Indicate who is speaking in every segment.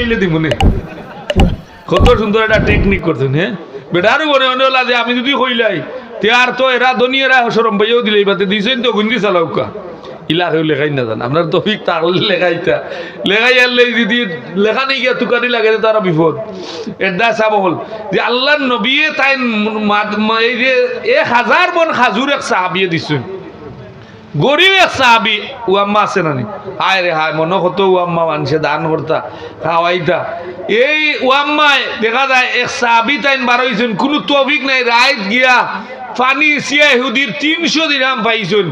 Speaker 1: এলে দিমুনে কত সুন্দর একটা টেকনিক করছেন হ্যাঁ বেটারও মনে মনে হলা যে আমি যদি কইলাই তে আর তো এরা ধনীরা সরম পাইও দিলে বাতে দিছেন তো গুন্দি চালাউকা ইলা কেউ লেখাই না জান আপনার তফিক তাহলে লেখাইতা লেখাই আনলে যদি লেখা নেই গিয়া তুকারি লাগে তারা বিপদ এটা চাব হল যে আল্লাহর নবীয়ে তাই এই যে 1000 মন খাজুর এক সাহাবিয়ে দিছেন গরিব এক সাহাবি ওয়াম্মা আছে নানি হায় রে হায় মনে হতো ওয়াম্মা মানুষে দান করতা খাওয়াইতা এই ওয়াম্মায় দেখা যায় এক সাহাবি তাইন বারোইছেন কোনো তফিক নাই রাইত গিয়া পানি সিয়া হুদির 300 দিরহাম পাইছেন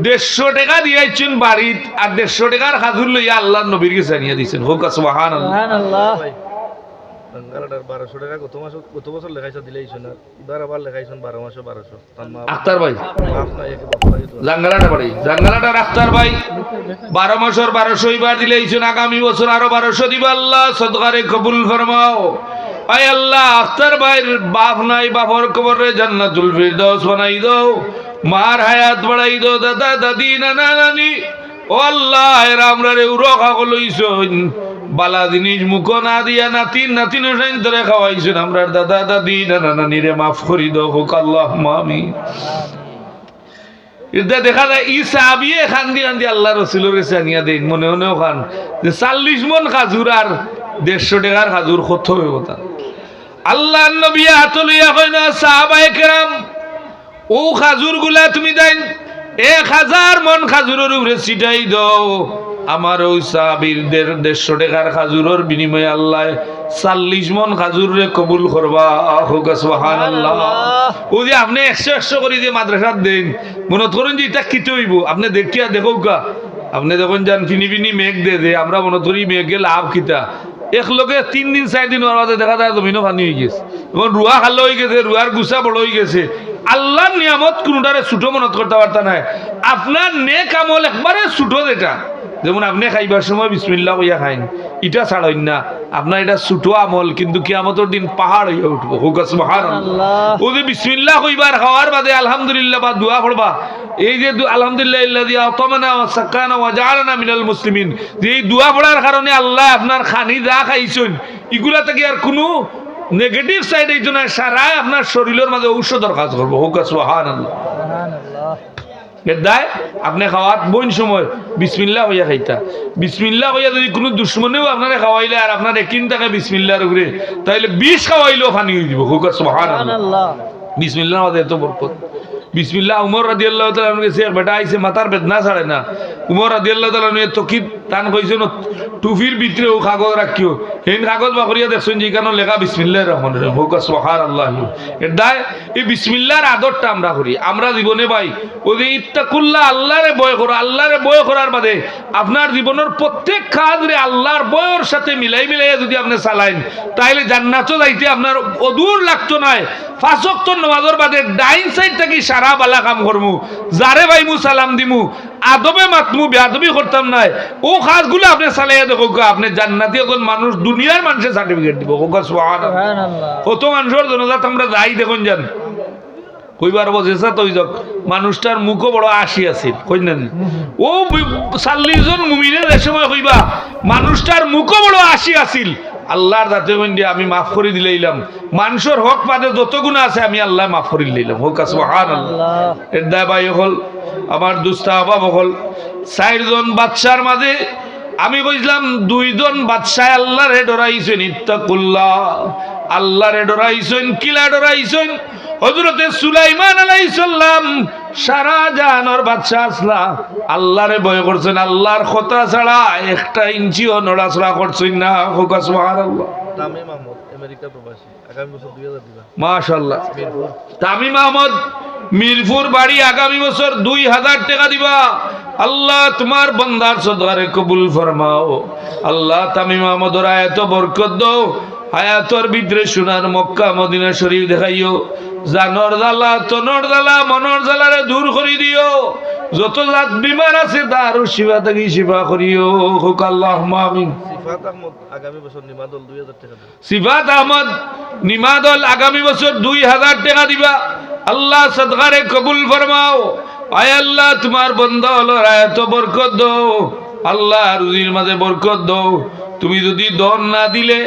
Speaker 1: 150 টাকা দিয়েছেন বাড়িত আর 150 টাকার খাজুর লইয়া আল্লাহর নবীর কাছে আনিয়া দিয়েছেন হোক সুবহানাল্লাহ
Speaker 2: বাঙ্গালাটার 1200 টাকা গত বছর লেখাইছো দিলেইছো না এবার আবার লেখাইছেন 12 মাসে 1200
Speaker 1: আক্তার ভাই
Speaker 2: মাফ নাই এক বছর
Speaker 1: জাঙ্গালাটা বাড়ি জাঙ্গালাটার আক্তার ভাই 12 মাসের 1200 এবার দিলেইছেন আগামী বছর আরো 1200 দিবা আল্লাহ সদকারে কবুল ফরমাও আয় আল্লাহ আক্তার ভাইয়ের বাপ নাই বাপর কবরে জান্নাতুল ফিরদাউস বানাই দাও মার হায়াত বাড়াই দাও দাদা দাদি নানা নানি ও আল্লাহ এরা আমরা রে উরখা কলইছন বালা জিনিস মুখ না দিয়া নাতিন নাতিনের সাইন ধরে খাওয়াইছেন আমরা দাদা দাদি নানা নানি রে মাফ করি দাও হোক আল্লাহুম্মা আমিন এটা দেখা যায় ই সাহাবিয়ে খান দিয়ে আল্লাহ রাসূলের কাছে আনিয়া দেন মনে মনেও খান যে 40 মন খাজুর আর 150 টাকার খাজুর কত হবে কথা আল্লাহর নবী হাতলিয়া কই না সাহাবায়ে কেরাম ও খাজুর গুলা তুমি দেন 1000 মন খাজুরের উপরে ছিটাই দাও আমার ওই সাহাবীর 150 টাকার খাজুরের বিনিময়ে আল্লাহ 40 মন খাজুর রে কবুল করবা হোক সুবহানাল্লাহ ও যে আপনি 100 করে দিয়ে মাদ্রাসাত দেন মনে করেন যে এটা কি হইব আপনি দেখিয়া দেখো কা আপনি যখন যান ফিনি মেঘ দে আমরা মনে করি মেঘে লাভ কিতা এক লগে 3 দিন 4 দিন ওর দেখা যায় জমিনও পানি হয়ে গেছে এবং রুয়া খালো হয়ে গেছে রুয়ার গুছা বড় হয়ে গেছে আল্লাহর নিয়ামত কোনটারে ছোট মনত করতে পারতা না আপনার নেক আমল একবারে ছোট যেটা যেমন আপনি খাইবার সময় বিসমিল্লাহ কইয়া খাইন এটা ছাড়াইন না আপনার এটা ছোট আমল কিন্তু কিয়ামতের দিন পাহাড় হইয়া উঠবো হোক সুবহানাল্লাহ ও যে বিসমিল্লাহ কইবার খাওয়ার বাদে আলহামদুলিল্লাহ বা দোয়া পড়বা এই যে আলহামদুলিল্লাহ ইল্লাযী আতামানা ওয়া সাক্কানা ওয়া জাআলানা মিনাল মুসলিমিন যে এই দোয়া পড়ার কারণে আল্লাহ আপনার খানি যা খাইছেন এগুলা থেকে আর কোনো নেগেটিভ সাইড এই জন্য সারাই আপনার শরীরের মাঝে ঔষধের কাজ করবো হোক সুবহানাল্লাহ দায় আপনি খাওয়াত বোন সময় বিসমিল্লাহ হইয়া খাইতা বিসমিল্লাহ হইয়া যদি কোনো দুশ্মনেও আপনারা খাওয়াইলে আর আপনার একিন থাকে বিসমিল্লাহর উপরে তাহলে 20 খাওয়াইলেও ফানি হয়ে যাব হোক সুবহানাল্লাহ বিসমিল্লাহ আমাদের এত বরকত বিসমিল্লাহ উমর রাদিয়াল্লাহু তাআলা এর কাছে বেটা আইছে মাথার বেদনা ছাড়ে না উমর রাদিয়াল্লাহু তাআলা নে তকিব টান কইছেন টুফির ভিতরে ও কাগজ রাখিও হেন কাগজ বাকরিয়া দেখছেন যে কেন লেখা বিসমিল্লাহির রহমানির রহিম হোক সুবহানাল্লাহ এদায় এই বিসমিল্লাহর আদরটা আমরা করি আমরা জীবনে ভাই ওই যে ইত্তাকুল্লাহ আল্লাহরে ভয় করো আল্লাহরে ভয় করার বাদে আপনার জীবনের প্রত্যেক কাজরে আল্লাহর ভয়ের সাথে মিলাই যদি আপনি চালাইন তাহলে জান্নাতও যাইতে আপনার অদূর লাগতো না 5 ওয়াক্ত নামাজের বাদে ডাইন সাইড থেকে সারা বালা কাম করমু যারে ভাইমু সালাম দিমু আদবে মাতমু বেয়াদবি করতাম না ও কাজগুলো আপনি চালাইয়া দেখো আপনি জান্নাতি এখন মানুষ দুনিয়ার মানুষের সার্টিফিকেট দিব সুবহানাল্লাহ কত মানুষের জনজাত আমরা যাই দেখুন যান কইবার বসেছে তো মানুষটার মুখও বড় আশি আছিল কই না ও 40 জন মুমিনের এই সময় কইবা মানুষটার মুখও বড় আশি আছিল আল্লাহর দাতে বন্ধে আমি মাফ করে দিলাইলাম মানুষের হক পাদে যত গুনাহ আছে আমি আল্লাহ মাফ করে দিলাম হোক সুবহানাল্লাহ এর দায় ভাই হল আমার দুস্তা বাবা হল 4 জন বাদশার মাঝে আমি কইলাম 2 জন বাদশাহ আল্লাহরে ডরাইছেন ইত্তাকুল্লাহ আল্লাহরে ডরাইছেন কিলা ডরাইছেন হযরতে সুলাইমান আলাইহিস সালাম সারা জাহানের বাদশা আসলা আল্লাহরে ভয় করছেন আল্লাহর কথা ছাড়া একটা ইঞ্চিও নড়াচড়া করছেন না হোক সুবহানাল্লাহ
Speaker 2: তামিম আহমদ আমেরিকা প্রবাসী আগামী বছর 2000 দিবা
Speaker 1: মাশাআল্লাহ তামিম আহমদ মিরপুর বাড়ি আগামী বছর 2000 টাকা দিবা আল্লাহ তোমার বান্দার সদকারে কবুল ফরমাও আল্লাহ তামিম আহমদের আয়াত বরকত দাও হায়াতর ভিতরে সোনার মক্কা মদিনা শরীফ দেখাইও জানর জ্বালা তনর জ্বালা মনর জ্বালারে দূর করে দিও যত জাত বিমার আছে তার শিবা থেকে শিবা করিও হোক আল্লাহুম্মা আমিন
Speaker 2: সিফাত আহমদ আগামী বছর নিমাদল 2000 টাকা দিবা
Speaker 1: সিফাত আহমদ নিমাদল আগামী বছর 2000 টাকা দিবা আল্লাহ সদকারে কবুল ফরমাও আয় আল্লাহ তোমার বান্দা হলো আয়াত বরকত দাও আল্লাহ রুজির মাঝে বরকত দাও তুমি যদি দন না দিলে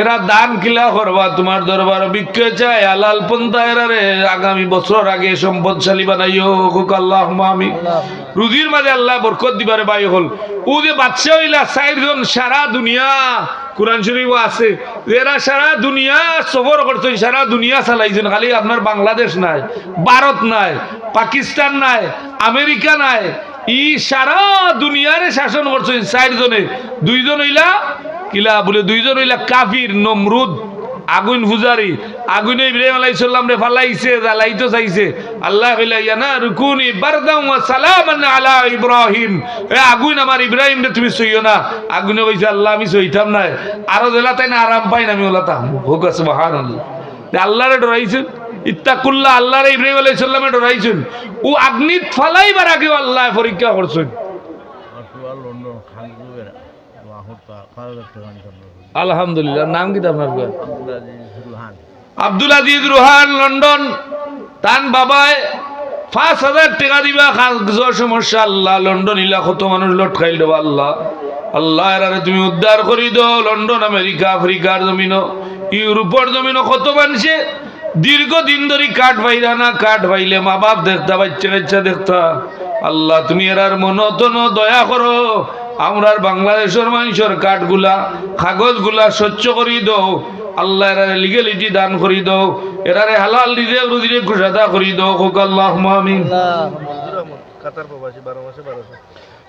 Speaker 1: এরা দান কিলা করবা, তোমার দরবার ভিক্ষা চায়, আলাল পন্থা এরারে আগামী বছর আগে সম্পদশালী বানাইও। হুক আল্লাহুম্মা আমিন। রুজির মাঝে আল্লাহ বরকত দিবারে বাই হল। ও যে বাদশা হইলা 4 জন সারা দুনিয়া, কোরআন শরীফও আছে, এরা সারা দুনিয়া সফর করছেন, সারা দুনিয়া চালাইছেন। খালি আপনার বাংলাদেশ নাই, ভারত নাই, পাকিস্তান নাই, আমেরিকা নাই, ই সারা দুনিয়ারে শাসন করছেন 4 জনে। 2 জন হইলা কিলা বলে, 2 জন হইলা কাফির, নমরুদ আগুন পূজারি। আগুনে ইব্রাহিম আলাইহিস সালাম রে ফালাইছে, জ্বালাইতে চাইছে। আল্লাহ কইলা ইয়ানা রুকুনি বারদাম ওয়া সালামান আলা ইব্রাহিম, এ আগুন আমার ইব্রাহিম রে তুমি সইও না। আগুনে কইছে আল্লাহ আমি সইতাম না, আরো জেলা তাই না আরাম পাই না, আমি ওলাতাম। হোক সুবহানাল্লাহ। আল্লাহরে ডরাইছেন, ইত্তাকুল্লাহ, আল্লাহরে ইব্রাহিম আলাইহিস সালামে ডরাইছেন। ও আগ্নিত ফালাইবার আগে আল্লাহ পরীক্ষা করছেন। আলহামদুলিল্লাহ। নাম কি আপনার? আব্দুল আজিজ রুহান, লন্ডন। তান বাবায় 5000 টাকা দিবা কাগজের সমস্যা। আল্লাহ লন্ডন ইলা কত মানুষ লট খাইল দেবা। আল্লাহ আল্লাহ এরারে তুমি উদ্ধার করি দাও। লন্ডন, আমেরিকা, আফ্রিকার জমিন, ইউরোপের জমিন কত মানুষে দীর্ঘদিন ধরে কাঠ পাইরা না, কাঠ পাইলে মা বাপ দেখতা, বাচ্চা কাচ্চা দেখতা। আল্লাহ তুমি এরার মনতন দয়া করো। আমরার বাংলাদেশের মানুষের কাঠগুলা, কাগজগুলা স্বচ্ছ করি দাও। আল্লাহ এরারে লিগেলিটি দান করি দাও, এরারে হালাল রিজিক রুজিরে কুশাদা করি দাও। হোক আল্লাহুম্মা আমিন।
Speaker 2: কাতার প্রবাসী 12 মাসে 1200।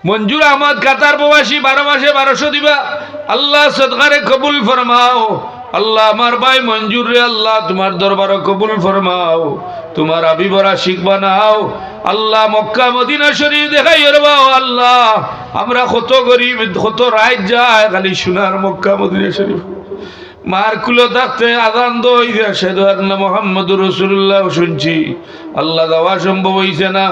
Speaker 1: মঞ্জুর আহমদ কাতার প্রবাসী 12 মাসে 1200 দিবা। আল্লাহ সদকারে কবুল ফরমাও। আল্লাহ আমার ভাই মঞ্জুর রে আল্লাহ তোমার দরবারে কবুল ফরমাও, তোমার হাবিবরা শিখ বানাও। আল্লাহ মক্কা মদিনা শরীফ দেখাই রবাও। আল্লাহ আমরা কত গরিব, কত রাত যায় খালি সোনার মক্কা মদিনা শরীফ। মার কুলো থাকতে আজান দই আশহাদু আন্না মুহাম্মাদুর রাসূলুল্লাহ শুনছি। আল্লাহ দেওয়া সম্ভব হইছে না।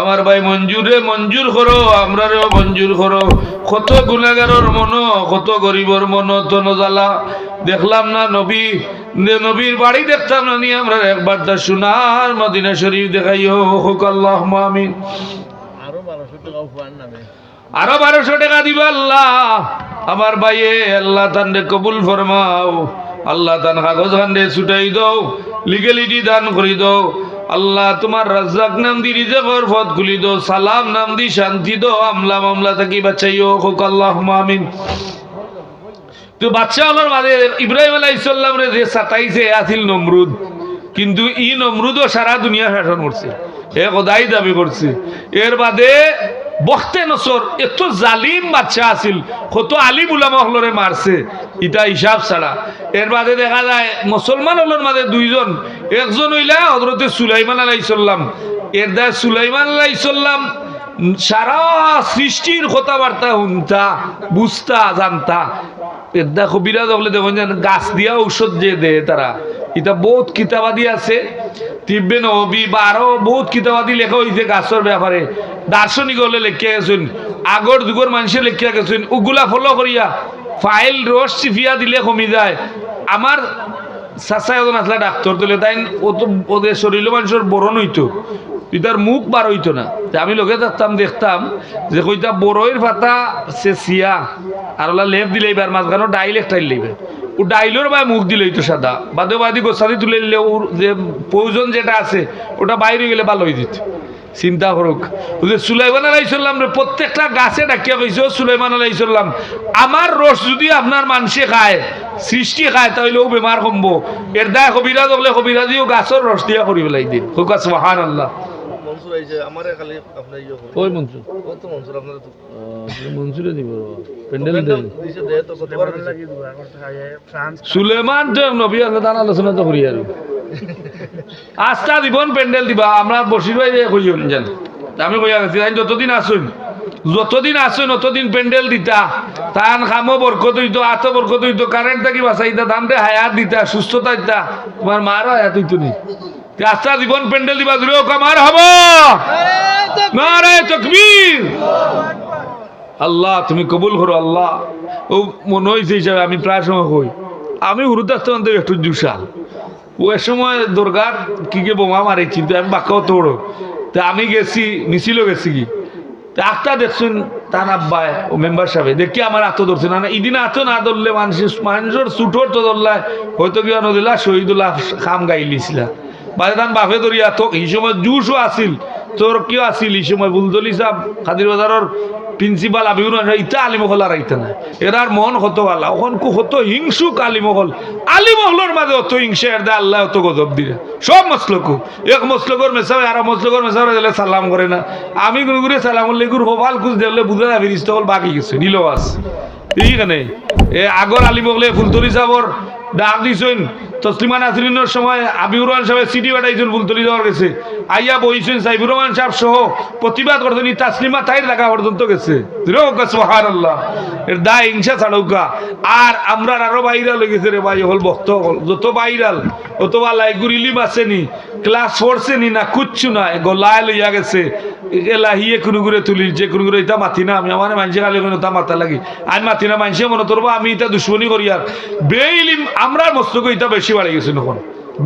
Speaker 1: আমার ভাই মঞ্জুরে মঞ্জুর করো, আমরারেও মঞ্জুর করো। কত গুনাহগারের মন, কত গরিবর মন তন জ্বালা। দেখলাম না নবীর বাড়ি দেখতাম না, নিয়ে আমরা একবার তা সোনার মদিনা শরীফ দেখাইও। হোক আল্লাহুম্মা আমিন।
Speaker 2: আরো 1200 টাকা উপহার নামে,
Speaker 1: আরো 1200 টাকা দিবা। আল্লাহ আমার ভাইয়ে আল্লাহ তানরে কবুল ফরমাও। আল্লাহ তান কাগজ খান্ডে ছুটাই দাও, লিগেলিটি দান করি দাও। আল্লাহ তোমার রাজ্জাক নাম দি রিজেকর পথ খুলি দাও, সালাম নাম দি শান্তি দাও, আমলা মামলা থাকি বাঁচাইও। হোক আল্লাহুম্মা আমিন। তো বাচ্চা হলোর মাঝে ইব্রাহিম আলাইহিস সালাম রে যে সাতাইছে আছিল নমরুদ, কিন্তু ই নমরুদও সারা দুনিয়া শাসন করছে, এ খোদাই দাবি করছে। এর বাদে বখতে নসর এত জালিম বাচ্চা আছিল, কত আলিম উলামা হলরে মারছে, ইটা হিসাব ছাড়া। এর বাদে দেখা যায় মুসলমান হলোর মাঝে 2 জন, একজন হইলা হযরতে সুলাইমান আলাইহিস সালাম। এর দা সুলাইমান আলাইহিস সালাম সারা সৃষ্টির কথাবার্তা শুনতা, বুঝতা, জানতা। এদা কবিরাজ হলে দেখুন গাছ দিয়া ঔষধ যে দেয় তারা, এটা বহুত কিতাবাদি আছে, তিব্বে নবী বা আরো বহুত কিতাবাদি লেখা হয়েছে গাছের ব্যাপারে। দার্শনিক হলে লেখিয়া গেছেন, আগর যুগের মানুষে লেখিয়া গেছেন। ওগুলা ফলো করিয়া ফাইল রস চিফিয়া দিলে কমি যায়। আমার চাচাই ওজন আসলে ডাক্তার তুলে তাই ওদের শরীর মানুষের বরণ হইতো, তার মুখ বার হইতো না। আমি লোকে থাকতাম, দেখতাম যে কইতা বড়ইর পাতা সে সিয়া আর ওলা লেপ দিলে এবার মাঝখানে ডাইল একটা লইবে, ও ডাইলের বা মুখ দিলে হইতো সাদা, বাদে বাদি গোসাদি তুলে নিলে ওর যে প্রয়োজন যেটা আছে ওটা বাইরে গেলে ভালো হয়ে যেত। চিন্তা করুক, সুলাইমান আলাইহিস সালাম রে প্রত্যেকটা গাছে ডাকিয়া কইছে, সুলাইমান আলাইহিস সালাম আমার রস যদি আপনার মানুষে খায়, সৃষ্টি খায়, তাহলে ও বেমার কমবো। এর দায় কবিরাজ হলে কবিরাজিও গাছের রস দিয়া করি পেলাই দিন। হোক সুবহানাল্লাহ।
Speaker 2: মনসুর আইছে আমারে খালি আপনি ইয়ে করুন।
Speaker 1: ওই মনসুর,
Speaker 2: ও তো মনসুর আপনারা তো
Speaker 1: মনসুরে দিব পেন্ডেল দেন।
Speaker 2: দিছে দে তো কতবার লাগি দুয়া করতে খায় ফ্রান্স
Speaker 1: সুলেমান তো নবী আল্লাহ তাআলা আলোচনা তো করি আর আস্থা দিবন পেন্ডেল দিবা। আমরা বসির ভাই কইন জান, আমি কইয়া গেছি যতদিন আসুন অতদিন পেন্ডেল দিতা, তান খামো বরকত হইতো, আত বরকত হইতো, কারেন্ট থাকি বাঁচাইতা, দামটা হায়াত দিতা, সুস্থতা দিতা, তোমার মারও হায়াত হইতো নি। আস্থা জীবন পেন্ডেল দিবা, দূরে কামার হব নারে তাকবীর। আল্লাহ তুমি কবুল করো। আল্লাহ ও মনে হয়েছে হিসাবে আমি প্রায় সময় কই, আমি হুরুত আসতে একটু জুসাল, ও এক সময় দুর্গার কি বোমা মারিছি, আমি বাক্যাও তোড়ো, তা আমি গেছি মিছিলও গেছি কি, তা একটা দেখছেন তান আব্বায় ও মেম্বার সাহেব দেখি আমার হাতও ধরছে না ইদিন হাতও না ধরলে মানুষের ছুটোর তো ধরলায় হয়তো কি নদিলা শহীদুল্লাহ খাম গাইলিছিলা বাদে তান বাপে ধরিয়া তো এই সময় জুসও আসিল তোর কেউ আসিল এই সময় বুলদলি সাহ খাদির বাজারের প্রিন্সিপাল আবিউর ইটা আলিমহল আর আইতে না এরার মন হতো আল্লাহ ওখান কু হতো হিংসুক আলিমহলের মাঝে অত হিংসা এর দেয় আল্লাহ অত গজব দিলে সব মসলকু এক মসলকর মেসাবে আর মসলকর মেসাবে দিলে সালাম করে না আমি গুরু গুরু সালাম লেগুর হোবাল খুঁজ দেখলে বুঝে যাবি রিস্তকল বাকি গেছে নিল আস এইখানে এ আগর আলিমহলে ফুলতলি সাহর ডাক দিছেন তসলিমা নাসরিনের সময় আবিউর রহমান সাহেব সিটি বাটাইছেন ফুলতলি যাওয়ার গেছে আইয়া বইছেন সাইফুর রহমান সাহেব সহ প্রতিবাদ করতেন তাসলিমা তাইর দেখা পর্যন্ত গেছে সুবহানাল্লাহ এর দা হিংসা ছাড়ৌকা আর আমরা আরো বাইরাল হয়ে গেছে রে ভাই হল বক্ত হল যত বাইরাল অত বালাই গুরিলিম আসেনি ক্লাস ফোরসেনি না কুচ্ছু না গলায় লইয়া গেছে এলাহিয়ে কোনো করে তুলি যে কোনো করে এটা মাতি না আমি আমার মানুষে খালি কোনো তা মাথা লাগি আমি মাতি না মানুষে মনে করবো আমি এটা দুশ্মনী করি আর বেইলিম আমরা মস্তকে এটা বেশি বাড়ি গেছে তখন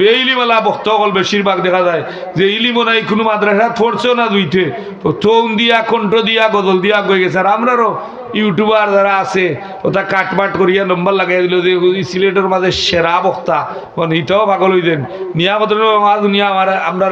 Speaker 1: বেইলিমালা বক্তকল বেশিরভাগ দেখা যায় যে ইলিমও নাই কোনো মাদ্রাসা পড়ছেও না দুইতে টোন দিয়া কণ্ঠ দিয়া গজল দিয়া গয়ে গেছে আর আমরারও ইউটিউবার যারা আছে ওটা কাটমাট করিয়া নম্বর লাগাই দিল যে সিলেটের মাঝে সেরা বক্তা ইটাও পাগল হই দেন নিয়ামত দুনিয়া আমার আমরা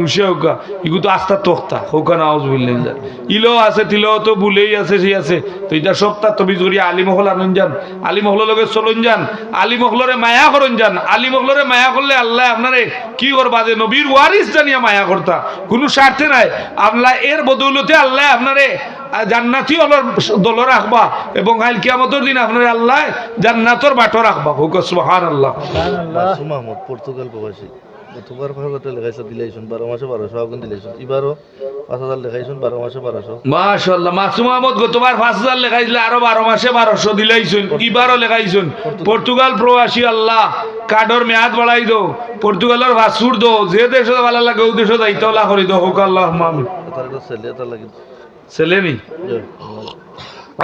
Speaker 1: রুশে হোকা ইগু তো আস্থার তখ্তা হোকা না আউজ বললেন যান ইলো আছে তিলো তো বুলেই আছে সে আছে তো এটা সপ্তাহ তবিজ করিয়া আলিমহল আনন যান আলিমহলের লগে চলন যান আলিমহলরে মায়া করন যান আলিমহলরে মায়া করলে আল্লাহ আপনারে কি করবা যে নবীর ওয়ারিস জানিয়া মায়া করতা কোনো স্বার্থে নাই আল্লাহ এর বদৌলতে আল্লাহ আপনারে জান্নাতি দল রাখবা এবং আইল কিয়ামতের দিন আপনার আল্লাহ জান্নাতর বাটো রাখবা হুক সুবহানাল্লাহ
Speaker 2: মাসুম আহমদ পর্তুগাল প্রবাসী গতবার ভারতে লেখাইছে দিলাইছুন 12 মাসে 1200 আগুন দিলাইছুন এবারও 5000 লেখাইছুন 12 মাসে 1200
Speaker 1: মাশাআল্লাহ মাসুম আহমদ গতবার 5000 লেখাইছিল আরো 12 মাসে 1200 দিলাইছুন এবারও লেখাইছুন পর্তুগাল প্রবাসী আল্লাহ কার্ডর মেয়াদ বাড়াই দাও পর্তুগালের ভাসুর দাও যে দেশে ভালো লাগে ওই দেশে যাইতে আল্লাহ করি দাও হুক আল্লাহুম্মা আমিন
Speaker 2: তার ছেলে তার লাগে
Speaker 1: ছেলেনি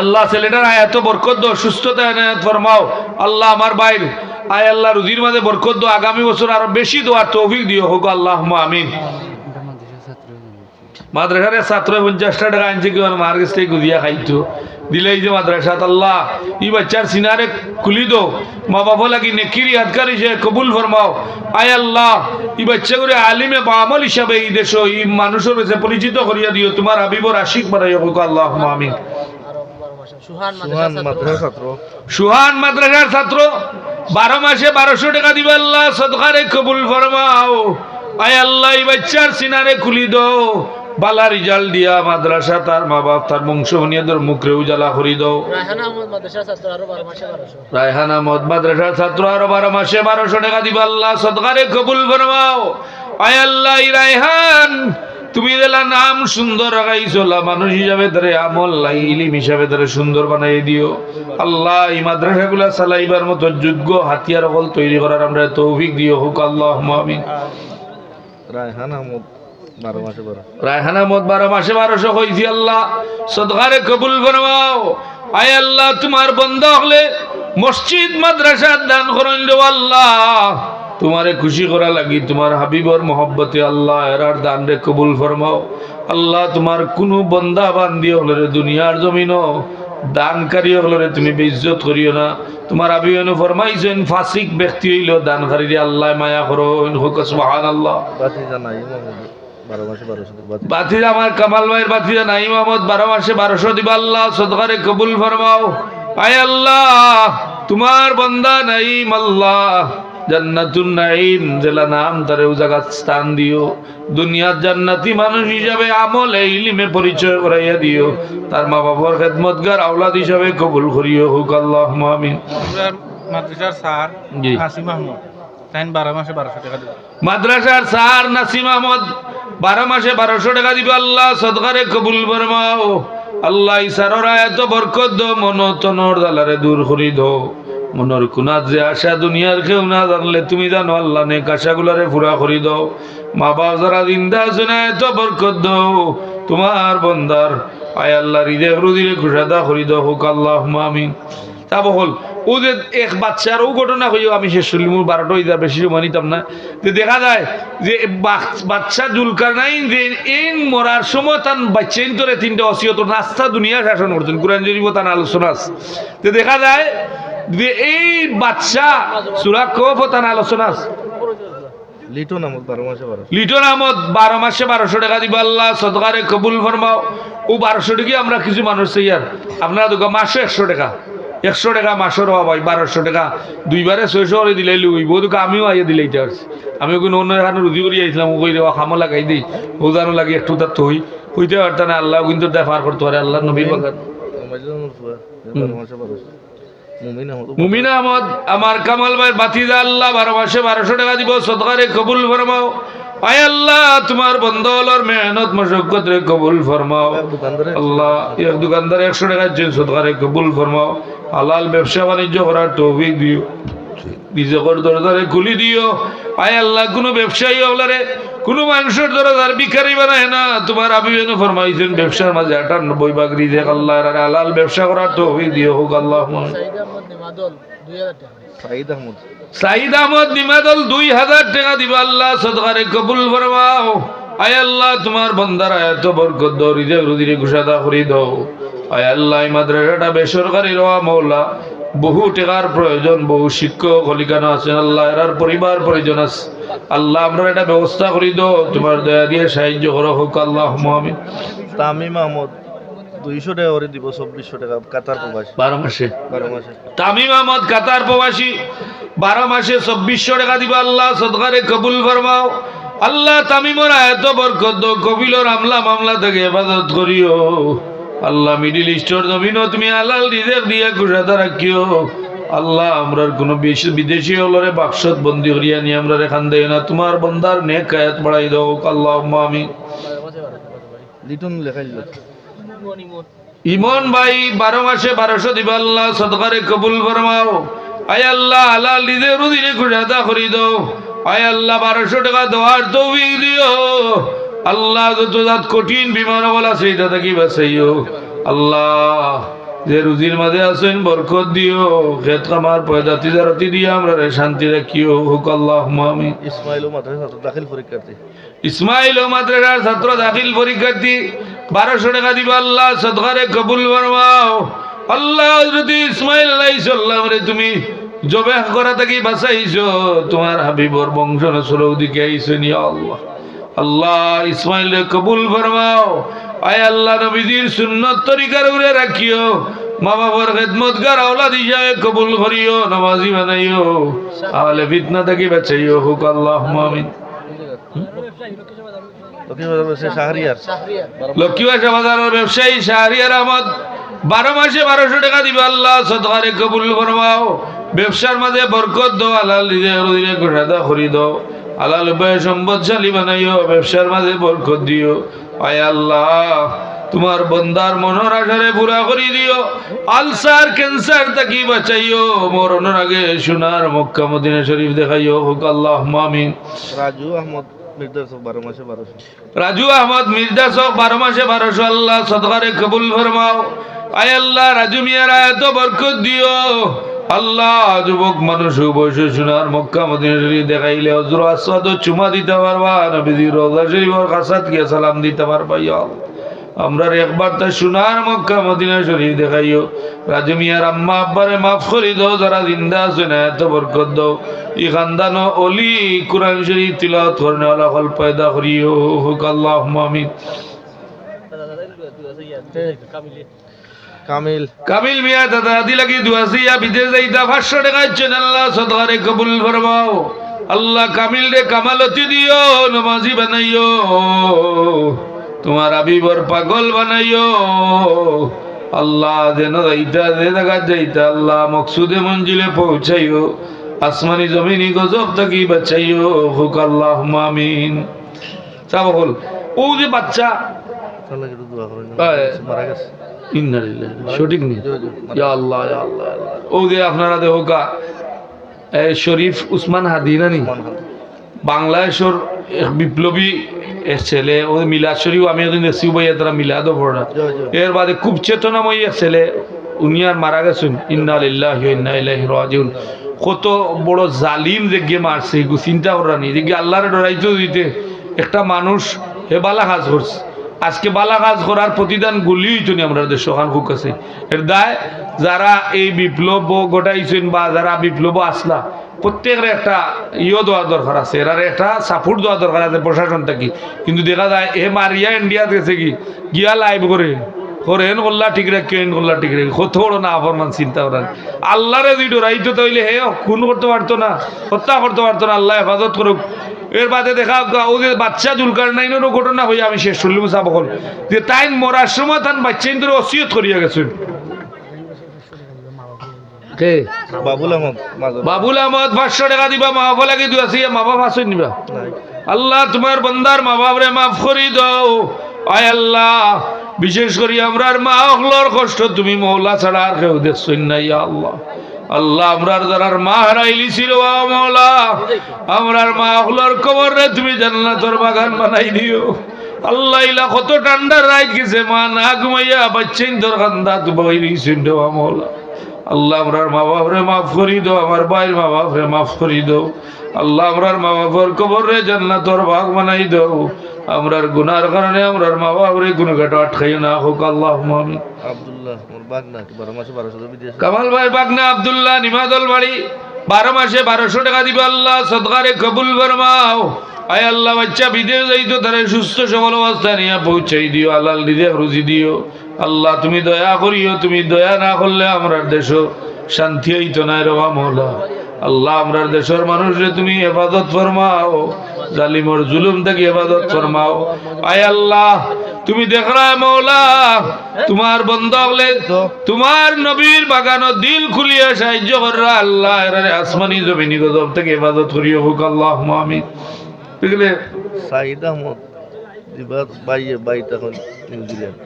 Speaker 1: আল্লাহ ছেলেটার আয়াত বরকত দাও সুস্থতা এনায়েত ফরমাও আল্লাহ আমার বাইর আয় আল্লাহ রুজির মাঝে বরকত দাও আগামী বছর আরো বেশি দোয়ার তৌফিক দিও হোক আল্লাহুম্মা আমিন মাদ্রাসার ছাত্র 50 টাকা আনছে কি মার কাছ থেকে গুজিয়া খাইতো দিলেই যে মাদ্রাসাত আল্লাহ ই বাচ্চার সিনারে খুলি দো মা বাবা লাগি নেকির ইয়াদকারি সে কবুল ফরমাও আয় আল্লাহ ই বাচ্চা করে আলিমে বা আমল হিসাবে এই দেশ এই মানুষের কাছে পরিচিত করিয়া দিও তোমার হাবিবর আশিক বানাইও হোক আল্লাহুম্মা আমিন সুহান মাদ্রাসার ছাত্র 12 মাসে 1200 টাকা দিবে আল্লাহ সদকারে কবুল ফরমাও আয় আল্লাহ এই বাচ্চার সিনারে খুলি দাও বালা রিজাল্ট দিয়া মাদ্রাসা তার মা বাপ তার বংশ বনিয়াদের মুখরে উজালা করি দাও রায়হান আহমদ মাদ্রাসার ছাত্র আরো 12 মাসে 1200 টাকা দিবে আল্লাহ সদকারে কবুল ফরমাও আয় আল্লাহ এই রায়হান তুমি দিলা নাম সুন্দর রাখাইছো মানুষ হিসাবে ধরে আমল ইলিম হিসাবে ধরে সুন্দর বানাই দিও আল্লাহ এই মাদ্রাসাগুলা চালাইবার মতো যোগ্য হাতিয়ার হল তৈরি করার আমরা তৌফিক দিও হুক আল্লাহুম্মা আমিন
Speaker 2: রায়হান আহমদ 12 মাসে
Speaker 1: 1200 হইছি আল্লাহ সদকারে কবুল ফরমাও আয় আল্লাহ তোমার বান্দা হলে মসজিদ মাদ্রাসা দান করেন দেও আল্লাহ তোমারে খুশি করা লাগি তোমার হাবিবর মহব্বতে আল্লাহ এরার দান রে কবুল ফরমাও আল্লাহ তোমার কোন বান্দা বান্দি হলে দুনিয়ার জমিনও দানকারী হলে তুমি বেইজ্জত করিও না তোমার হাবিব ফরমাইছেন ফাসিক ব্যক্তি হইল দানকারী আল্লাহ মায়া করো সুবহানাল্লাহ
Speaker 2: বাতিজা নাই 12 মাসে 1200
Speaker 1: বাতিজা আমার কামাল ভাইয়ের বাতিজা নাইম আহমদ 12 মাসে 1200 দিবা আল্লাহ সদকারে কবুল ফরমাও আয় আল্লাহ তোমার বান্দা নাইম আল্লাহ জান্নাতুন নাঈম জেলা নাম তারে ও জায়গা স্থান দিও দুনিয়ার জান্নাতি মানুষ হিসাবে আমল ইলমে পরিচয় করাইয়া দিও তার মা বাবার খেদমতগার আওলাদ হিসাবে কবুল করিও হুক আল্লাহুম্মা আমিন
Speaker 2: মাদ্রাসার স্যার নাসিম আহমদ 12 মাসে 1200 টাকা দিবেন
Speaker 1: মাদ্রাসার স্যার নাসিম আহমদ 12 মাসে 1200 টাকা দিবে আল্লাহ সদকারে কবুল ফরমাও আল্লাহ ইসারর আয়াত বরকত দাও মন তনর দালারে দূর করি দাও মনের কুনাত যে আশা দুনিয়ার কেউ না জানলে তুমি জানো আল্লাহ নেক আশাগুলারে পুরা করি দাও মা বাপ যারা জিন্দা আছে না এত বরকত দাও তোমার বন্দার আয় আল্লাহ হৃদয় রুদিরে খুশাদা করি দাও হুক আল্লাহুম্মা আমিন তা বহল ও যে এক বাচ্চার ও ঘটনা হইও আমি শেষ করলি মোর 12টা হয়ে যায় বেশি সময় নিতাম না যে দেখা যায় যে বাচ্চা জুলকারনাইন যে এই মরার সময় তার বাচ্চাইন তোরে 3টা ওসিয়ত নাস্তা দুনিয়া শাসন করতেন কোরআন শরীফ তার আলোচনা আছে তো দেখা যায় যে এই বাচ্চা সূরা কফ তার আলোচনা আছে
Speaker 2: লিটন আমদ 12 মাসে 1200
Speaker 1: লিটন আহমদ 12 মাসে 1200 টাকা দিব আল্লাহ সদকারে কবুল ফরমাও ও 1200 টাকা আমরা কিছু মানুষ চাই আর আপনারা দোকান মাসে 100 টাকা 100 টাকা মাসের হওয়া ভাই 1200 টাকা দুইবারে 600 করে দিলাই লইব দোকান আমিও আইয়া দিলাইতে পারছি আমি কোনো অন্য এখানে রুজি করে আইছিলাম ওই রে খামো লাগাই দিই ওজানো লাগে একটু তার তো হইতে পারত না আল্লাহ কিন্তু দেফার করতে পারে আল্লাহ নবীর বাগান
Speaker 2: মাইজুল ফুয়া 12 মাসে 1200
Speaker 1: মুমিন আহমদ আমার কামাল ভাই বাতিজা আল্লাহ 12 মাসে 1200 টাকা দিব সদকারে কবুল ফরমাও আয় আল্লাহ তোমার বন্ধুর মেহনত মশক্কত রে কবুল ফরমাও আল্লাহ এক দোকানদার 100 টাকা দিন সদকারে কবুল ফরমাও হালাল ব্যবসা বাণিজ্য করার তৌফিক দিও রিজকের দরজারে খুলি দিও আয় আল্লাহ কোনো ব্যবসায়ী হলারে কোনো মানুষের দরজার ভিখারি বানায় না তোমার আবিবেন ফরমাইছেন ব্যবসার মাঝে 98 ভাগ রিজক আল্লাহ এর হালাল ব্যবসা করার তৌফিক দিও হোক আল্লাহুম্মা সাইদ আহমদ নিমাদল 2000 টাকা দিব আল্লাহ সদকারে কবুল ফরমাও আয় আল্লাহ তোমার বান্দার এত বরকত দাও রিজক রুজিরে ঘুষাদা করে দাও আয় আল্লাহ এই মাদ্রাসাটা বেসরকারি রওয়া মাওলা বহু টাকার প্রয়োজন বহু শিক্ষক হলিকানা আছেন আল্লাহ এর পরিবার পরিজন আছে আল্লাহ আমরা এটা ব্যবস্থা করে দাও তোমার দয়া দিয়ে সাহায্য করো হোক আল্লাহুম্মা আমিন
Speaker 2: তামিম আহমদ 200 টাকা করে দিব 2400 টাকা কাতার প্রবাসী
Speaker 1: 12 মাসে
Speaker 2: 12 মাসে
Speaker 1: তামিম আহমদ কাতার প্রবাসী 12 মাসে 2400 টাকা দিব আল্লাহ সদকারে কবুল ফরমাও আল্লাহ তামিমের এত বরকত দাও কবিলর মামলা থেকে হেফাজত করিও আল্লাহ মিডিল ইস্টের জমিনও তুমি হালাল রিজক দিয়ে কুশাদা রাখিও আল্লাহ আমরার কোনো বিদেশি হলরে বাক্সত বন্দি করিয়া নিয়ে আমরা রেখান দেয় না তোমার বন্দার নেক আয়াত বাড়াই দাও আল্লাহুম্মা আমিন
Speaker 2: লিটন লেখাইল
Speaker 1: ইমন ভাই 12 মাসে 1200 দিব আল্লাহ সদকারে কবুল ফরমাও আয় আল্লাহ হালাল রিজক রুজিরে কুশাদা করি দাও আয় আল্লাহ 1200 টাকা দেওয়ার তৌফিক দিও আল্লাহ যত জাত কঠিন বিমান বলা সেইটা থাকি বাঁচাইও আল্লাহ যে রুজির মাঝে আছেন বরকত দিও খেত কামার পয়দা তিজারতি দিয়ে আমরা শান্তি রাখিও হুক আল্লাহুম্মা আমিন
Speaker 2: ইসমাইল ও মাদ্রাসা দাখিল পরীক্ষার্থী
Speaker 1: ইসমাইল ও মাদ্রাসার ছাত্র দাখিল পরীক্ষার্থী 1200 টাকা দিব আল্লাহ সদকারে কবুল ফরমাও আল্লাহ যদি ইসমাইল আলাইহিস সালাম রে তুমি জবাহ করা থাকি বাঁচাইছো তোমার হাবিবর বংশ নসল দিকে আইছো নি আল্লাহ আল্লাহ ইসমাইল কবুল ফরমাও আয় আল্লাহ নবীজির সুন্নত তরিকার উপরে রাখিও মা বাবার খেদমতগার আওলাদ হিসাবে কবুল করিও নামাজি বানাইও আহলে ফিতনা থেকে বাঁচাইও হুক আল্লাহুম্মা আমিন লক্ষ্মীবাসা বাজারের ব্যবসায়ী শাহরিয়ার আহমদ 12 মাসে 1200 টাকা দিব আল্লাহ সদকারে কবুল ফরমাও ব্যবসার মাঝে বরকত দাও হালাল রিজক রুজিরে কুশাদা করি দাও হালাল উপায়ে সম্পদশালী বানাইও ব্যবসার মাঝে বরকত দিও আয় আল্লাহ তোমার বন্দার মনের আশারে পুরা করে দিও আলসার ক্যান্সার থেকে বাঁচাইও মরণের আগে সোনার মক্কা মদিনা শরীফ দেখাইও হোক আল্লাহুম্মা আমিন
Speaker 2: রাজু আহমদ মির্জা 12 মাসে 1200
Speaker 1: রাজু আহমদ মির্জা 12 মাসে 1200 আল্লাহ সদকারে কবুল ফরমাও আয় আল্লাহ রাজু মিয়ার এত বরকত দিও আল্লাহ যুবক মানুষ বয়সে সোনার মক্কা মদিনা শরীফ দেখাইলে হযরত আসওয়াদ চুমা দিতে পারবা নবীজির রওজা শরীফের কাছে গিয়ে সালাম দিতে পারবা ইয়া আমরা একবার তা সোনার মক্কা মদিনা শরীফ দেখাইও রাজু মিয়ার আম্মা আব্বারে মাফ করে দাও যারা জিন্দা আছে না এত বরকত দাও ই খানদানো ওলি কুরআন শরীফ তিলাওয়াত করনে ওয়ালা হল পয়দা করিও হুক আল্লাহুম্মা আমিন কামিল মিয়া দাদা দাদি লাগি দুয়াসিয়া বিদেশ যাইতা 500 টাকা দিচ্ছেন আল্লাহ সদকারে কবুল ফরমাও আল্লাহ কামিল রে কামালতি দিও নামাজি বানাইও তোমার হাবিবর পাগল বানাইও আল্লাহ যেন যাইতা যে জায়গা যাইতা আল্লাহ মকসুদে মঞ্জিলে পৌঁছাইও আসমানি জমিনি গজব থাকি বাঁচাইও হুক আল্লাহুম্মা আমিন সব বল ও যে বাচ্চা
Speaker 2: মারা গেছে
Speaker 1: সঠিক নেই ইয়া আল্লাহ ইয়া আল্লাহ ও যে আপনারা দেখোকা শরীফ উসমান হাদি না নি বাংলাদেশের বিপ্লবী ছেলে ও মিলাদ শরীফ আমি একদিন দেখছি ভাই তারা মিলাদও পড়া এর বাদে খুব চেতনাময়ী ছেলে উনি আর মারা গেছেন, ইন্না লিল্লাহি ওয়া ইন্না ইলাইহি রাজিউন। কত বড় জালিম যে গে মারছে, এগু চিন্তা করানি যে আল্লাহরে ডরাইতে দিতে একটা মানুষ হে বালা কাজ করছে। আজকে বালা কাজ করার প্রতিদান গুলি হইতো নি আমরা দেশ সখান খুক আছে। এর দায় যারা এই বিপ্লব ঘটাইছেন বা যারা বিপ্লব আসলা, প্রত্যেকের একটা দেওয়া দরকার আছে, এরার একটা সাপোর্ট দেওয়া দরকার আছে প্রশাসন থাকি। কিন্তু দেখা যায় এ মারিয়া ইন্ডিয়াতে গেছে কি গিয়া লাইভ করে হেন করলা ঠিক রাখি, হেন করলা ঠিক রাখি, কত বড় না অপরমান চিন্তা করেন। আল্লাহরে যদি ডরাইতো তাইলে হে খুন করতে পারতো না, হত্যা করতে পারতো না। আল্লাহ হেফাজত করুক। এর বাদে দেখা ও যে বাচ্চা জুলকারনাইনেরও ঘটনা হয়ে আমি শেষ করলাম সাবকল যে তাই মরার সময় তান বাচ্চা ইন্দুর ওসিয়ত করিয়া গেছেন। কে
Speaker 2: বাবুল আহমদ
Speaker 1: বাবুল আহমদ 500 টাকা দিবা, মা বাবা লাগি দুয়াছি, মা বাবা আসেন নিবা। আল্লাহ তোমার বন্দার মা বাবরে মাফ করি দাও। আয় আল্লাহ, বিশেষ করে আমরার মা হলর কষ্ট তুমি মৌলা ছাড়া আর কেউ দেখছই না। ইয়া আল্লাহ, আল্লাহ আমরার যারার মা হারাইলি ছিল মৌলা, আমরার মা হলর কবর রে তুমি জান্নাতের বাগান বানাই দিও। আল্লাহ ইলা কত ঠান্ডার রাত গেছে, মা না ঘুমাইয়া বাচ্চাইন তোর কান্দা তু বইরিছেন দেওয়া মৌলা। আল্লাহ আমরার মা বাপরে মাফ করি দাও, আমার ভাইয়ের মা বাপরে মাফ করি দাও। আল্লাহ আমরার মা বাপর কবর রে জান্নাতের বাগ বানাই দাও। আমরার গুনার কারণে আমরার মা বাপরে গুনাহগার আটকাই না হোক। আল্লাহুম্মা আমিন।
Speaker 2: আব্দুল্লাহ মোর বাগনা 12 মাসে 1200 বিদেশ।
Speaker 1: কামাল ভাই বাগনা আব্দুল্লাহ নিমাদল বাড়ি 12 মাসে 1200 টাকা দিবা। আল্লাহ সদকারে কবুল ফরমাও। আয় আল্লাহ, বাচ্চা বিদেশ যাইতো তারে সুস্থ সবল অবস্থা নিয়ে পৌঁছাই দিও, হালাল রিজিক রুজি দিও। আল্লাহ তুমি দয়া করিও, তুমি দয়া না করলে আমরার দেশ শান্তি হইতো না রে মওলা। আল্লাহ আমরার দেশের মানুষরে তুমি হেফাজত ফরমাও, জালিমর জুলুম থেকে হেফাজত ফরমাও। আয় আল্লাহ, তুমি দেখরা মওলা তোমার বন্দা হলে তোমার নবীর বাগানো দিল খুলিয়া সাহায্য কররা। আল্লাহ এরারে আসমানি জমিনি গজব থেকে হেফাজত করিও হোক। আল্লাহুম্মা আমিন। বুঝলে
Speaker 2: সাইদ আহমদ দিবা বাই তখন নিউজিল্যান্ড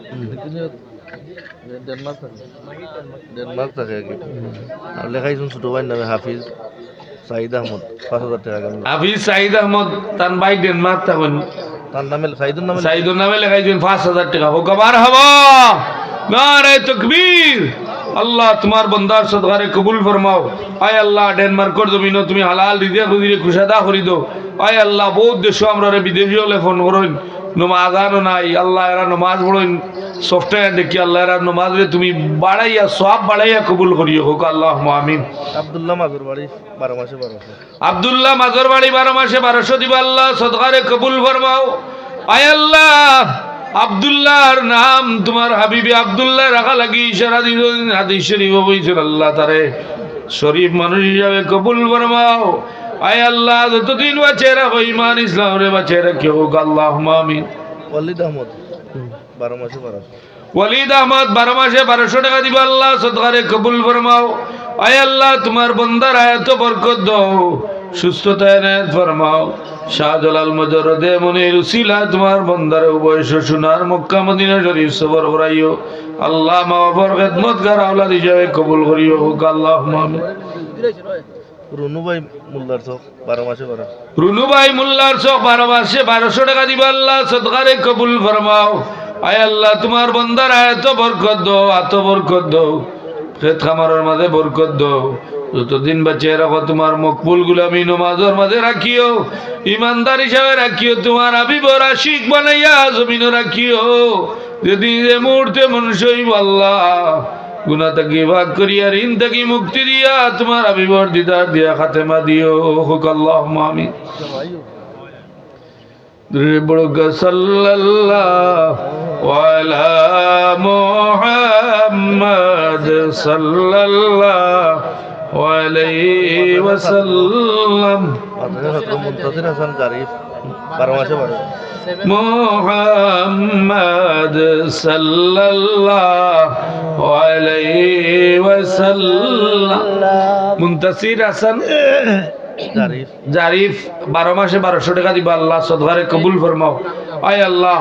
Speaker 2: ডেনমার্ক থাকে আগে। আর লেখাইছেন ছোট ভাই নামে হাফিজ সাইদ আহমদ 5000 টাকা গান।
Speaker 1: হাফিজ সাইদ আহমদ তান ভাই ডেনমার্ক থাকেন,
Speaker 2: তার নামে
Speaker 1: সাইদুর নামে লেখাইছেন 5000 টাকা হোক। আবার হবা নারে তাকবীর। আল্লাহ তোমার বন্দার সদকারে কবুল ফরমাও। আয় আল্লাহ, ডেনমার্কের জমিন তুমি হালাল রিজিক রুজিরে খুশাদা করি দাও। আয় আল্লাহ, বহুত দেশ আমরা বিদেশি হলে ফোন করেন, নমাজ আনো নাই। আল্লাহ এরা নমাজ পড়েন সফটওয়্যার দেখি। আল্লাহ এরা নমাজ রে তুমি বাড়াইয়া সব বাড়াইয়া কবুল করিও হোক। আল্লাহুম্মা আমিন।
Speaker 2: আব্দুল্লাহ মাজুর বাড়ি 12 মাসে 1200।
Speaker 1: আব্দুল্লাহ মাজুর বাড়ি 12 মাসে 1200 দিবা। আল্লাহ সদকারে কবুল ফরমাও। আয় আল্লাহ, আব্দুল্লাহর নাম তোমার হাবিবি আব্দুল্লাহ রাখা লাগি ইশারা দিলেন, হাদিস শরীফ বইছেন। আল্লাহ তারে শরীফ মানুষ হিসাবে কবুল ফরমাও। আয় আল্লাহ, যতদিন বাঁচে রাখো ঈমান ইসলাম রে বাঁচে রাখিও হোক। আল্লাহুম্মা আমিন।
Speaker 2: ওয়ালিদ আহমদ 12 মাসে 1200।
Speaker 1: ওয়ালিদ আহমদ 12 মাসে 1200 টাকা দিবা। আল্লাহ সদকারে কবুল ফরমাও। আয় আল্লাহ, তোমার বন্দার আয়াত বরকত দাও, সুস্থতা এনায়েত ফরমাও। শাহজালাল মুজাররদে মনির উসিলা তোমার বন্দার বয়স সোনার মক্কা মদিনা শরীফ সফর করাইও। আল্লাহ মা বাবার খেদমতগার আওলাদ হিসাবে কবুল করিও হোক। আল্লাহুম্মা আমিন।
Speaker 2: রুনু ভাই মোল্লার চক 12 মাসে 1200।
Speaker 1: রুনু ভাই মোল্লার চক 12 মাসে 1200 টাকা দিবা। আল্লাহ সদকারে কবুল ফরমাও। আয় আল্লাহ, তোমার বন্দার আয়াত বরকত দাও, আত বরকত দাও, খেত খামারের মাঝে বরকত দাও। যতদিন বাঁচিয়ে রাখো তোমার মকবুল গুলামি নমাজের মাঝে রাখিও, ইমানদার হিসাবে রাখিও, তোমার হাবিবর আশিক বানাইয়া জমিনও রাখিও। যেদিন যে মুহূর্তে মনুষ্য হইব আল্লাহ, গুনাহ থেকে ভাগ করিয়া ঋণ থেকে মুক্তি দিয়া তোমার হাবিবর দিদার দিয়া খাতেমা দিও হোক। আল্লাহুম্মা আমিন। সাল্লাল্লাহু আলা মুহাম্মাদ সাল্লাল্লাহু আলাইহি ওয়াসাল্লাম।
Speaker 2: মুনতাসির হাসান জারিফ 12 মাসে 1200।
Speaker 1: মুহাম্মাদ সাল্লাল্লাহু আলাইহি ওয়াসাল্লাম। মুনতাসির হাসান জারিফ 12 মাসে 1200 টাকা দিবা। আল্লাহ সদকারে কবুল ফরমাও। আয় আল্লাহ,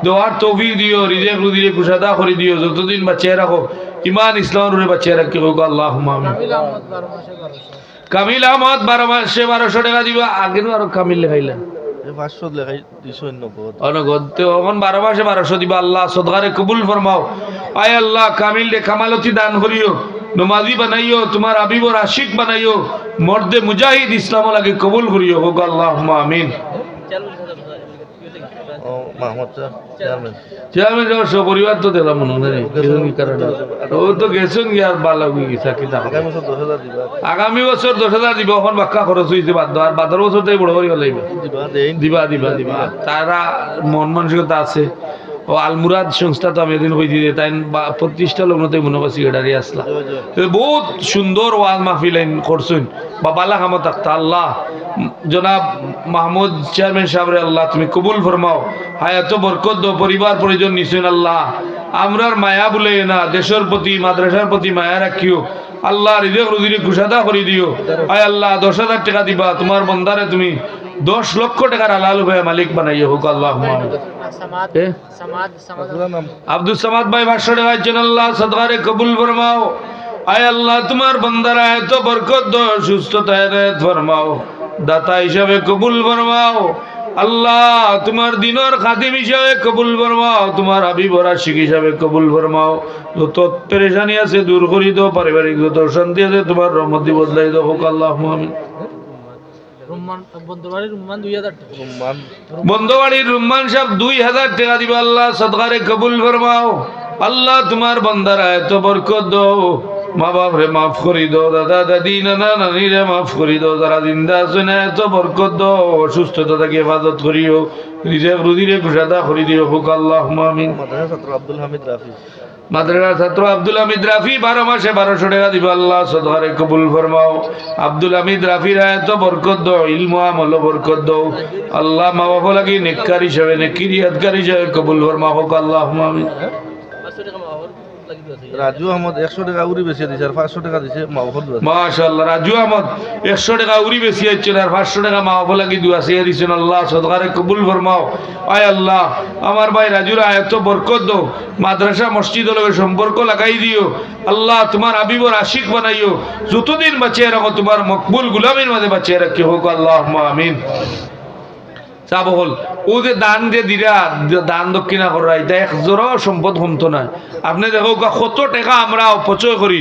Speaker 1: দোয়ার তৌফিক দিও, রিজিক রুজিরে কুশাদা করে দিও। যতদিন বাঁচিয়ে রাখো ঈমান ইসলাম রে বাঁচিয়ে রাখি হোক। আল্লাহুম্মা আমিন। কামিল আহমদ 12 মাসে 1200 টাকা দিবা। আগে আরো কামিল লেখাইলা
Speaker 2: 500 লেখাই 290
Speaker 1: অনগদ। এখন 12 মাসে 1200 দিবা। আল্লাহ সদকারে কবুল ফরমাও। আয় আল্লাহ কামিল রে কামালতি দান করিও নমাজি বানাইও তোমার আবিবর আশিক বানাইও মর্দে মুজাহিদ ইসলাম লাগে কবুল করিও হোক আল্লাহুম্মা আমিন
Speaker 2: ও মাহমুদ স্যার চেয়ারম্যান
Speaker 1: চেয়ারম্যান যাওয়ার সপরিবার তো দিলাম মনে হয় কি কারণে ও তো গেছেন কি আর বালা হয়ে গেছে কি তা
Speaker 2: আগামী বছর 10,000 দিবা
Speaker 1: আগামী বছর 10,000 দিব এখন বাক্কা খরচ হইছে বাদ আর বাদর বছর তাই বড় করি লাগবে
Speaker 2: দিবা দেন
Speaker 1: দিবা দিবা দিবা তারা মন মানসিকতা আছে ও আলমুরাদ সংস্থা তো আমি এদিন কইছি যে তাই 25টা লগ্নতে মনে করছি সেক্রেটারি আসলা বহুত সুন্দর ওয়াজ মাহফিল করছেন বাবালা কামত থাকতা আল্লাহ জনাব মাহমুদ চেয়ারম্যান সাহেবরে আল্লাহ তুমি কবুল ফরমাও হায়াত বরকত দাও পরিবার পরিজন নিছেন আল্লাহ আমরার মায়া বলে না দেশের প্রতি মাদ্রাসার প্রতি মায়া রাখিও আল্লাহ রিজক রুজিরে কুশাদা করে দিও আয় আল্লাহ 10,000 টাকা দিবা তোমার বন্দারে তুমি 10 লক্ষ টাকার হালাল ভাই মালিক বানাইও হোক আল্লাহুম্মা আমিন আব্দুল সামাদ ভাই 500 টাকা দিয়েছেন আল্লাহ সাদগারে কবুল ফরমাও আয় আল্লাহ তোমার বান্দারা এত বরকত দাও সুস্থতা হেদায়েত ফরমাও দাতা হিসাবে কবুল ফরমাও আল্লাহ তোমার দিনের খাদিম হিসাবে কবুল ফরমাও তোমার হাবিবর আশিক হিসাবে কবুল ফরমাও যত পেরেশানি আছে দূর করে দাও পারিবারিক যত শান্তি আছে তোমার রহমতি বদলাই দাও হোক আল্লাহুম্মা আমিন বন্ধবাড়ির রুম্মান সাহেব 2,000 টাকা দিবা আল্লাহ সদকারে কবুল ফরমাও আল্লাহ তোমার বান্দারা এত বরকত দাও মা বাপ রে মাফ করি দাও দাদা দাদি নানা নানি রে মাফ করি দাও যারা জিন্দা আছে না এত বরকত দাও অসুস্থতা থেকে হেফাজত করিও রিজেক রুজিরে কুশাদা করি দিও হোক আল্লাহুম্মা আমিন
Speaker 2: মাদ্রাসা ছাত্র আব্দুল হামিদ রাফি
Speaker 1: মাদ্রাসার ছাত্র আব্দুল হামিদ রাফি 12 মাসে 1200 টাকা দিবা আল্লাহ সদকারে কবুল ফরমাও আব্দুল হামিদ রাফির এত বরকত দাও ইলম আমল বরকত দাও আল্লাহ মা বাবা লাগি নেককার হিসাবে নেকিরিয়াতকার হিসাবে কবুল ফরমাও হোক আল্লাহুম্মা আমিন
Speaker 2: রাজু আহমদ 100 টাকা উড়ি বেশি দিছে আর 500 টাকা দিছে মাহফুজ
Speaker 1: মাশাআল্লাহ রাজু আহমদ 100 টাকা উড়ি বেশি আইছেন আর 500 টাকা মাহফুজ লাগি দুয়া সিয়া দিছেন আল্লাহ সদকারে কবুল ফরমাও আয় আল্লাহ আমার ভাই রাজুর এত বরকত দাও মাদ্রাসা মসজিদ লগে সম্পর্ক লাগাই দিও আল্লাহ তোমার হাবিবর আশিক বানাইও যতদিন বাঁচিয়ে রাখো তোমার মকবুল গোলামের মাঝে বাঁচিয়ে রাখিও হোক আল্লাহুম্মা আমিন চাব হল ও যে দান যে দিরা দান দক্ষিণা করা এটা এক জোড়াও সম্পদ কমতো না আপনি দেখো কত টাকা আমরা অপচয় করি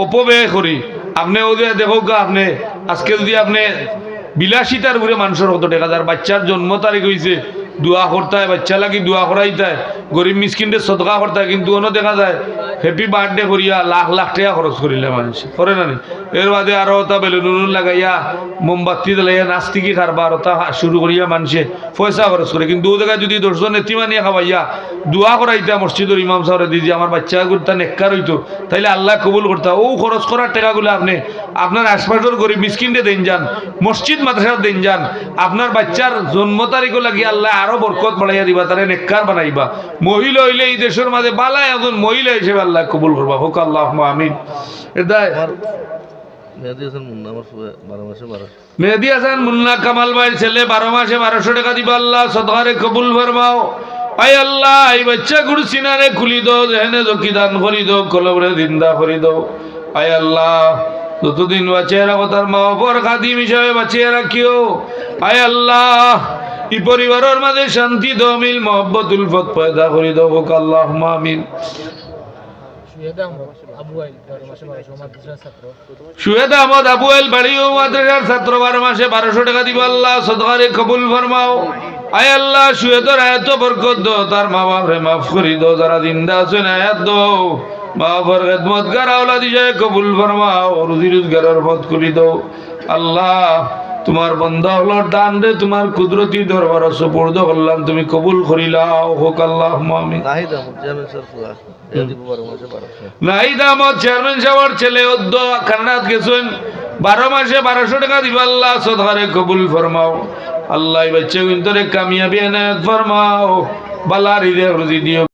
Speaker 1: অপব্যয় করি আপনি ও যে দেখো আপনি আজকে যদি আপনি বিলাসিতার উপরে মানুষের কত টাকা যার বাচ্চার জন্ম তারিখ হয়েছে দোয়া করতে হয় বাচ্চা লাগি দোয়া করাইতে হয় গরিব মিসকিনদের সদকা করতে হয় কিন্তু অন্য দেখা যায় হ্যাপি বার্থডে করিয়া লাখ লাখ টাকা খরচ করিলে মানুষ করে না এর বাদে আরো ওটা বেলুন লাগাইয়া মোমবাতি জ্বালাইয়া নাস্তিকি কারবার ওটা শুরু করিয়া মানুষে পয়সা খরচ করে কিন্তু ও জায়গায় যদি 10 জন এতিমানিয়া খাবাইয়া দোয়া করাইতা মসজিদের ইমাম সাহেব দিদি আমার বাচ্চা গুলো নেককার হইতো তাইলে আল্লাহ কবুল করতা ও খরচ করার টাকাগুলো আপনি আপনার আশপাশের গরিব মিসকিনদের দেন যান মসজিদ মাদ্রাসার দেন যান আপনার বাচ্চার জন্ম তারিখও লাগিয়ে আল্লাহ আরো বরকত বাড়াইয়া দিবা তারে নেককার বানাইবা মহিলা হইলে এই দেশের মাঝে বালায় একজন মহিলা হিসেবে আল্লাহ কবুল করবা হোক আল্লাহুম্মা আমিন এটাই
Speaker 2: মেহেদি হাসান মুন্না আমার 12 মাসে 1200
Speaker 1: মেহেদি হাসান মুন্না কামাল ভাইয়ের ছেলে 12 মাসে 1200 টাকা দিবা আল্লাহ সদকারে কবুল ফরমাও আয় আল্লাহ এই বাচ্চা গুড় সিনারে খুলি দাও জেনে জকি দান করি দাও কলবরে জিন্দা করি দাও আয় আল্লাহ যতদিন বাঁচিয়ে রাখো তার মা বাবার খাদিম হিসাবে বাঁচিয়ে রাখিও আয় আল্লাহ এই পরিবারের মাঝে শান্তি দাও মিল মহব্বত উলফত পয়দা করি দাও হোক আল্লাহুম্মা আমিন শুয়েদ আহমদ আবু আইল বাড়িও মাদ্রাসার ছাত্র 12 মাসে 1200 টাকা দিব আল্লাহ সদকারে কবুল ফরমাও আয় আল্লাহ শুয়েদর এত বরকত দাও তার মা বাপরে মাফ করি দাও যারা জিন্দা আছেন আয়াত দাও মা বাবার খেদমত গার আওলাদ হিসেবে কবুল ফরমাও রুজি রোজগারের পথ খুলি দাও আল্লাহ তোমার বান্দা হলোর দান রে তোমার কুদরতি দরবার সুপুর্দ করলাম তুমি কবুল করিলাও হোক আল্লাহুম্মা আমিন
Speaker 2: নাহিদ আহমদ চেয়ারম্যান স্যার ফুয়া দিব 12 মাসে 1200
Speaker 1: নাহিদ আহমদ চেয়ারম্যান সাহেবের ছেলে অদ্য কানাডাত গেছেন 12 মাসে 1200 টাকা দিব আল্লাহ সদকারে কবুল ফরমাও আল্লাহ এই বাচ্চা কিন্তু কামিয়াবি এনায়েত ফরমাও বালা রিজক রুজি দিও